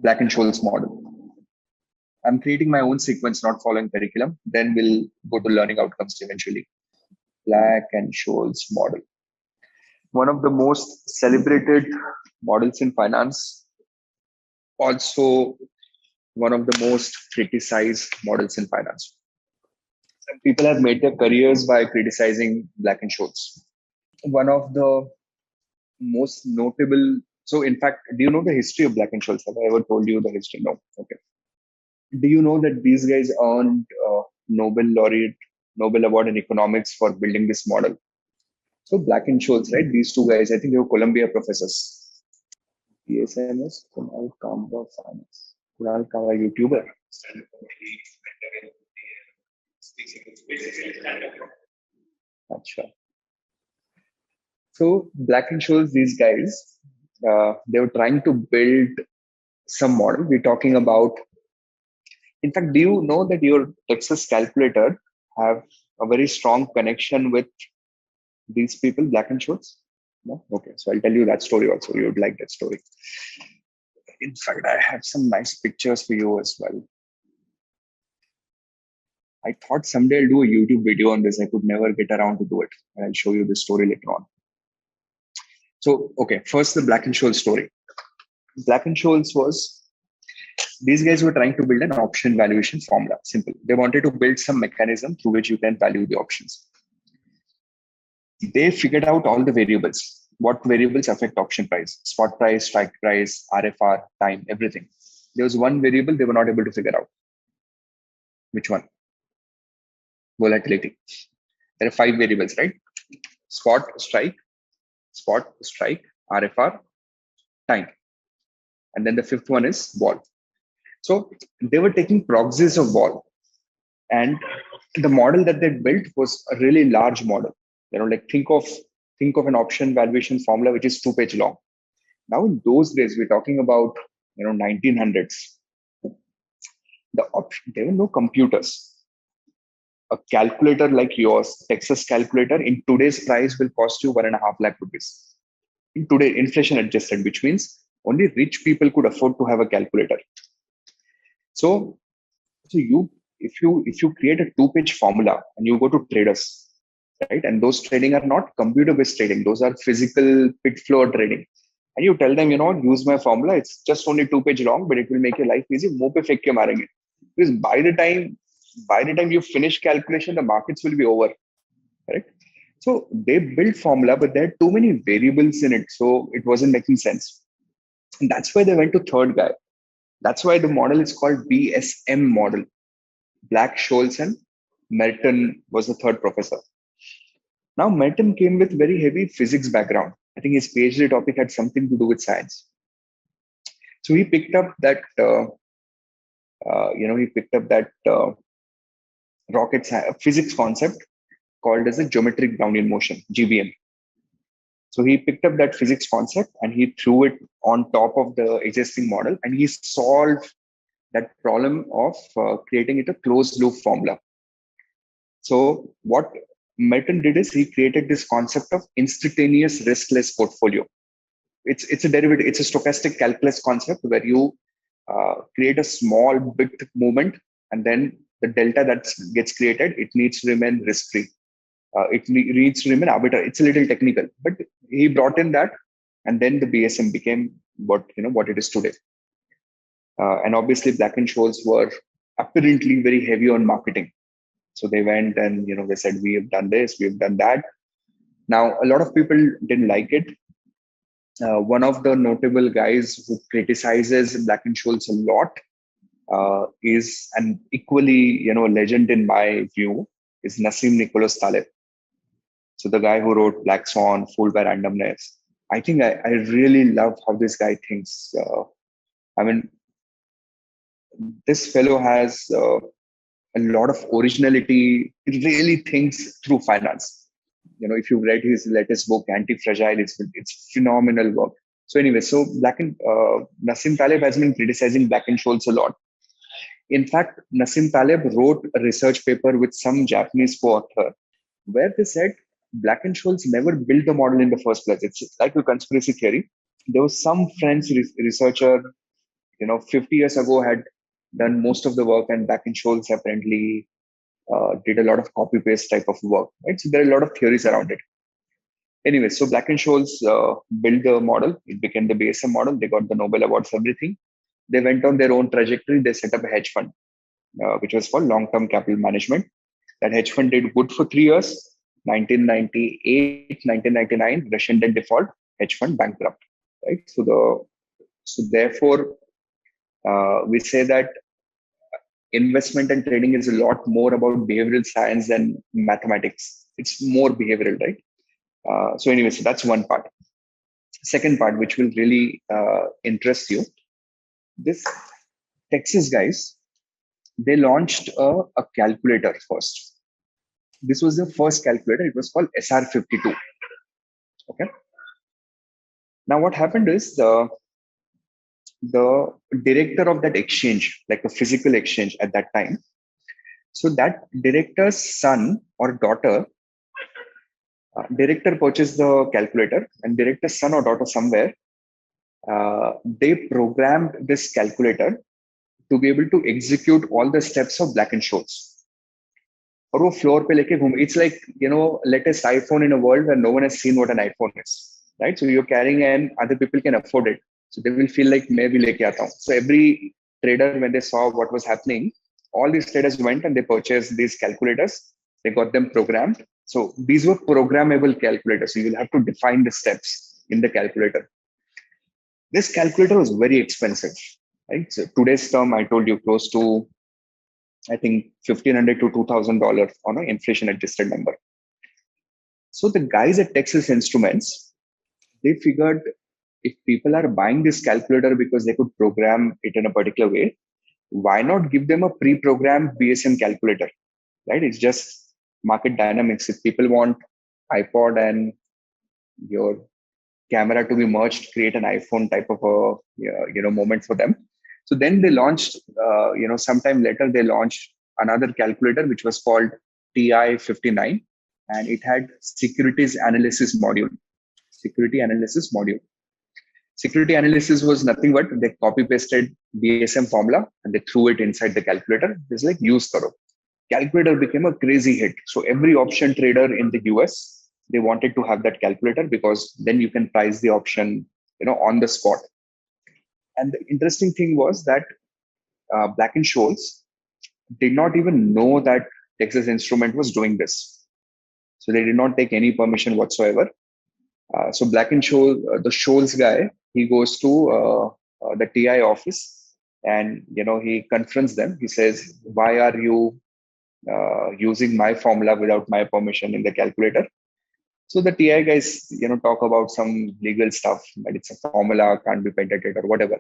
Black and Scholes model. I'm creating my own sequence, not following curriculum. Then we'll go to learning outcomes eventually. Black and Scholes model. One of the most celebrated models in finance, also one of the most criticized models in finance. Some people have made their careers by criticizing Black and Scholes. One of the most notable, so in fact, do you know the history of Black and Scholes? Have I ever told you the history? No. Okay. Do you know that these guys earned Nobel Award in economics for building this model? So Black and Scholes, right? These two guys, I think they were Columbia professors. PSMS, Kunal Kamba Finance. Kunal Kamba, YouTuber. Achha. So Black and Scholes, these guys, they were trying to build some model. We're talking about, in fact, do you know that your Texas calculator have a very strong connection with these people, Black and Scholes? No? Okay, so I'll tell you that story also. You would like that story. In fact, I have some nice pictures for you as well. I thought someday I'll do a YouTube video on this. I could never get around to do it. And I'll show you the story later on. So, okay, first the Black and Scholes story. Black and Scholes was, these guys were trying to build an option valuation formula. Simple. They wanted to build some mechanism through which you can value the options. They figured out all the variables. What variables affect option price? Spot price, strike price, RFR, time, everything. There was one variable they were not able to figure out. Which one? Volatility. There are 5 variables, right? Spot, strike, RFR, time. And then the 5th one is vol. So they were taking proxies of vol. And the model that they built was a really large model. Like think of an option valuation formula which is 2-page long. Now in those days, we're talking about 1900s. There were no computers. A calculator like yours, Texas calculator, in today's price will cost you 1.5 lakh rupees. In today, inflation adjusted, which means only rich people could afford to have a calculator. So if you create a 2-page formula and you go to traders, right? And those trading are not computer-based trading; those are physical pit floor trading. And you tell them, use my formula. It's just only 2-page long, but it will make your life easy. Muh pe fek ke marenge. Because by the time you finish calculation, the markets will be over, right? So they built formula, but there are too many variables in it, so it wasn't making sense. And that's why they went to third guy. That's why the model is called BSM model. Black, Scholes, and Merton was the third professor. Now Merton came with very heavy physics background. I think his PhD topic had something to do with science. So he picked up that rocket physics concept called as a geometric Brownian motion, GBM. So he picked up that physics concept and he threw it on top of the existing model, and he solved that problem of creating it a closed loop formula. So what Merton did is he created this concept of instantaneous riskless portfolio. It's a derivative, it's a stochastic calculus concept where you create a small bit movement, and then the delta that gets created, it needs to remain risk-free. It needs to remain arbitrary. It's a little technical, but he brought in that, and then the BSM became what it is today. And obviously, Black and Scholes were apparently very heavy on marketing. So they went and they said, we have done this, we have done that. Now, a lot of people didn't like it. One of the notable guys who criticizes Black and Scholes a lot is an equally legend in my view is Nassim Nicholas Taleb. So the guy who wrote Black Swan, Fooled by Randomness. I think I really love how this guy thinks. This fellow has a lot of originality. He really thinks through finance. If you've read his latest book, Anti-Fragile, it's phenomenal work. So anyway, so Nassim Taleb has been criticizing Black and Scholes a lot. In fact, Nassim Taleb wrote a research paper with some Japanese co-author where they said Black and Scholes never built the model in the first place. It's like a conspiracy theory. There was some French researcher 50 years ago had done most of the work, and back in Scholes apparently did a lot of copy paste type of work, right? So there are a lot of theories around it. Anyway, so Black and Scholes built the model. It became the BSM model. They got the Nobel Awards, everything. They went on their own trajectory. They set up a hedge fund, which was called long-term capital management. That hedge fund did good for 3 years. 1998, 1999, Russian debt default, hedge fund bankrupt. Right. So therefore, we say that investment and trading is a lot more about behavioral science than mathematics. It's more behavioral, right? So anyway, so that's one part. Second part, which will really interest you, this Texas guys, they launched a calculator first. This was the first calculator. It was called SR52. Okay. Now what happened is the director of that exchange, like a physical exchange at that time. So that director's son or daughter, director purchased the calculator, and director's son or daughter somewhere, they programmed this calculator to be able to execute all the steps of Black and Scholes. और वो floor पे लेके घूम, it's like latest iPhone in a world where no one has seen what an iPhone is, right? So you're carrying, and other people can afford it, so they will feel like मैं भी लेके आता हूँ. So every trader, when they saw what was happening, all these traders went and they purchased these calculators. They got them programmed. So these were programmable calculators. So you'll have to define the steps in the calculator. This calculator was very expensive, right? So today's term, I told you, close to, I think, $1,500 to $2,000 on an inflation-adjusted number. So the guys at Texas Instruments, they figured if people are buying this calculator because they could program it in a particular way, why not give them a pre-programmed BSM calculator, right? It's just market dynamics. If people want iPod and your camera to be merged, create an iPhone type of a moment for them. So then they launched, sometime later, they launched another calculator, which was called TI-59, and it had securities analysis module. Security analysis module. Security analysis was nothing but they copy pasted BSM formula and they threw it inside the calculator. It's like use karo. Calculator became a crazy hit. So every option trader in the US, they wanted to have that calculator because then you can price the option, on the spot. And the interesting thing was that Black and Scholes did not even know that Texas Instrument was doing this. So they did not take any permission whatsoever. So Black and Scholes, the Scholes guy, he goes to the TI office and, he confronts them. He says, why are you using my formula without my permission in the calculator? So the TI guys, talk about some legal stuff, that it's a formula, can't be patented or whatever.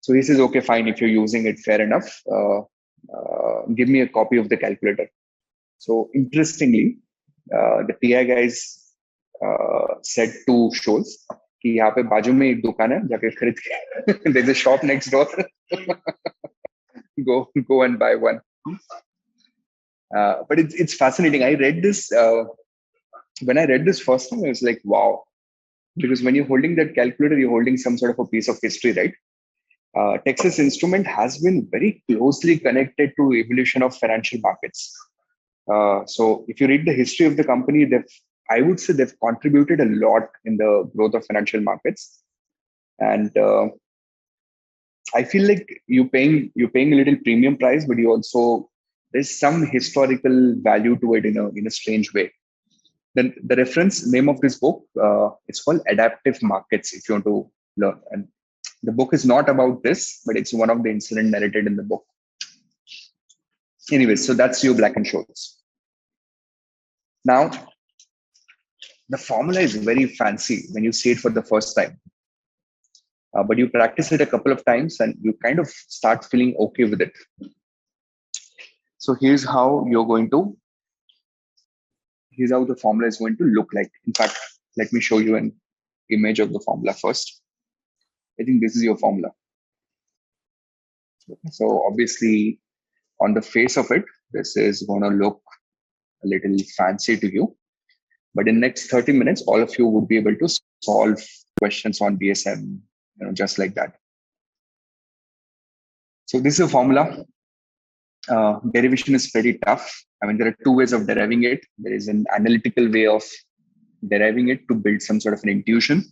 So he says, okay, fine. If you're using it, fair enough. Give me a copy of the calculator. So interestingly, the TI guys said to Scholes कि यहाँ पे बाजू में एक दुकान है, जाके खरीद के there's a shop next door. go and buy one. But it's fascinating. I read this when I read this first time, I was like, wow, because when you're holding that calculator, you're holding some sort of a piece of history, right? Texas Instrument has been very closely connected to evolution of financial markets. So if you read the history of the company, I would say they've contributed a lot in the growth of financial markets. And I feel like you're paying a little premium price, but you also, there's some historical value to it in a strange way. Then the reference name of this book, it's called Adaptive Markets, if you want to learn. And the book is not about this, but it's one of the incidents narrated in the book. Anyway, so that's your Black and Scholes. Now, the formula is very fancy when you see it for the first time. But you practice it a couple of times and you kind of start feeling okay with it. So here's how the formula is going to look like. In fact, let me show you an image of the formula first. I think this is your formula. So obviously, on the face of it, this is going to look a little fancy to you. But in next 30 minutes, all of you would be able to solve questions on BSM, just like that. So this is a formula. Derivation is pretty tough. I mean, there are two ways of deriving it. There is an analytical way of deriving it to build some sort of an intuition.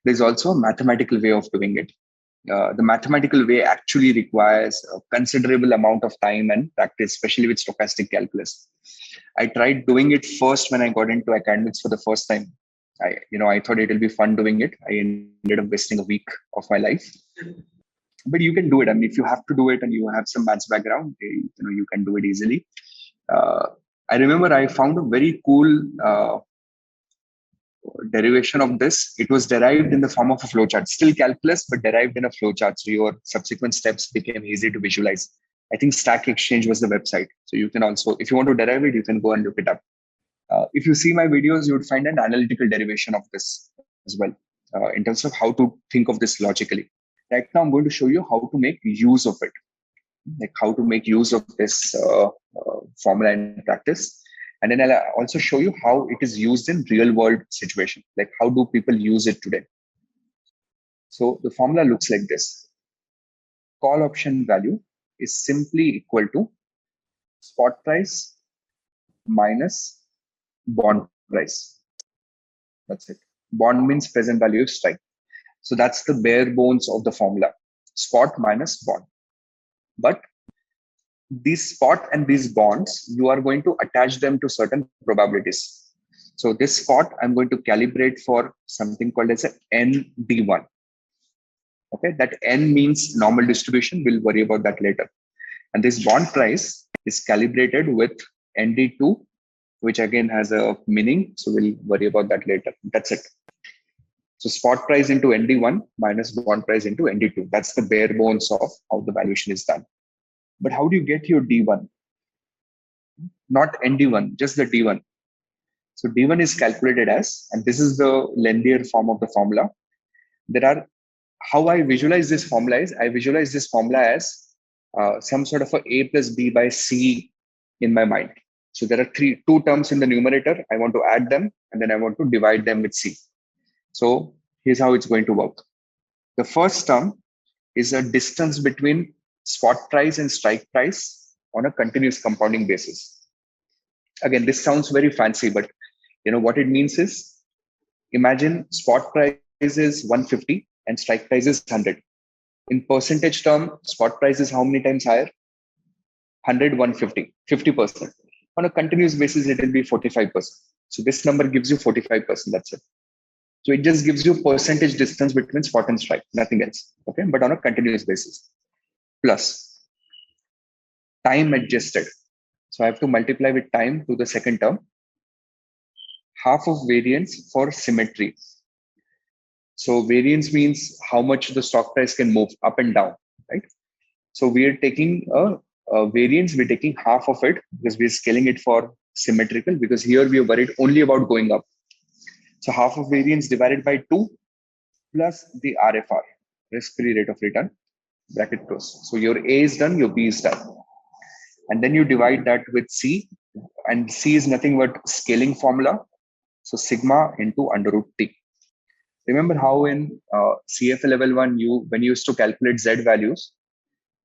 There's also a mathematical way of doing it. The mathematical way actually requires a considerable amount of time and practice, especially with stochastic calculus. I tried doing it first when I got into academics for the first time. I thought it will be fun doing it. I ended up wasting a week of my life. But you can do it. I mean, if you have to do it and you have some maths background, you can do it easily. I remember I found a very cool derivation of this. It was derived in the form of a flowchart, still calculus, but derived in a flowchart. So your subsequent steps became easy to visualize. I think Stack Exchange was the website. So you can also, if you want to derive it, you can go and look it up. If you see my videos, you would find an analytical derivation of this as well, in terms of how to think of this logically. Right now, I'm going to show you how to make use of it, like how to make use of this formula in practice. And then I'll also show you how it is used in real world situation, like how do people use it today. So the formula looks like this. Call option value is simply equal to spot price minus bond price. That's it. Bond means present value of strike. So that's the bare bones of the formula. Spot minus bond. But these spot and these bonds, you are going to attach them to certain probabilities. So this spot, I'm going to calibrate for something called as a ND1. Okay, that N means normal distribution. We'll worry about that later. And this bond price is calibrated with ND2, which again has a meaning. So we'll worry about that later. That's it. So spot price into ND1 minus bond price into ND2. That's the bare bones of how the valuation is done. But how do you get your D1? Not ND1, just the D1. So D1 is calculated as, and this is the lengthier form of the formula. How I visualize this formula is, I visualize this formula as some sort of a plus B by C in my mind. So there are two terms in the numerator. I want to add them, and then I want to divide them with C. So here's how it's going to work. The first term is a distance between spot price and strike price on a continuous compounding basis. Again, this sounds very fancy, but what it means is, imagine spot price is 150 and strike price is 100. In percentage term, spot price is how many times higher? 100, 150, 50%. On a continuous basis, it will be 45%. So this number gives you 45%. That's it. So it just gives you percentage distance between spot and strike, nothing else. Okay, but on a continuous basis. Plus time adjusted. So I have to multiply with time to the second term. Half of variance for symmetry. So variance means how much the stock price can move up and down, right? So we are taking a variance, we're taking half of it because we're scaling it for symmetrical, because here we are worried only about going up. So half of variance divided by 2 plus the RFR, risk-free rate of return, bracket close. So your A is done, your B is done. And then you divide that with C, and C is nothing but scaling formula. So sigma into under root T. Remember how in CFA level 1, when you used to calculate Z values,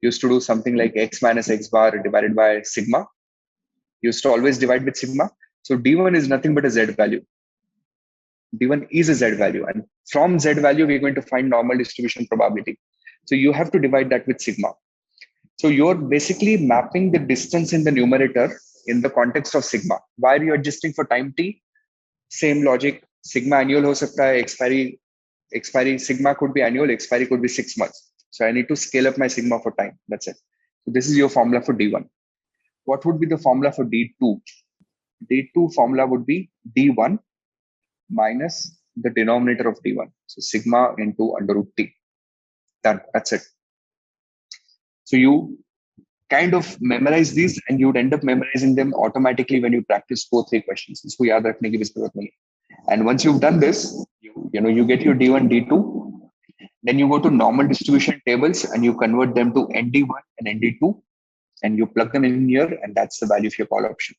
you used to do something like X minus X bar divided by sigma. You used to always divide with sigma. So D1 is nothing but a Z value. D1 is a Z value. And from Z value, we're going to find normal distribution probability. So you have to divide that with sigma. So you're basically mapping the distance in the numerator in the context of sigma. Why are you adjusting for time T? Same logic. Sigma annual ho sakta hai, expiry sigma could be annual, expiry could be 6 months. So I need to scale up my sigma for time. That's it. So this is your formula for D1. What would be the formula for D2? D2 formula would be D1 minus the denominator of D1. So sigma into under root T. Done. That's it. So you kind of memorize these, and you would end up memorizing them automatically when you practice 2 or 3 questions. इसको याद रखने की भी जरूरत नहीं. And once you've done this, you get your D1, D2. Then you go to normal distribution tables and you convert them to ND1 and ND2, and you plug them in here, and that's the value of your call option.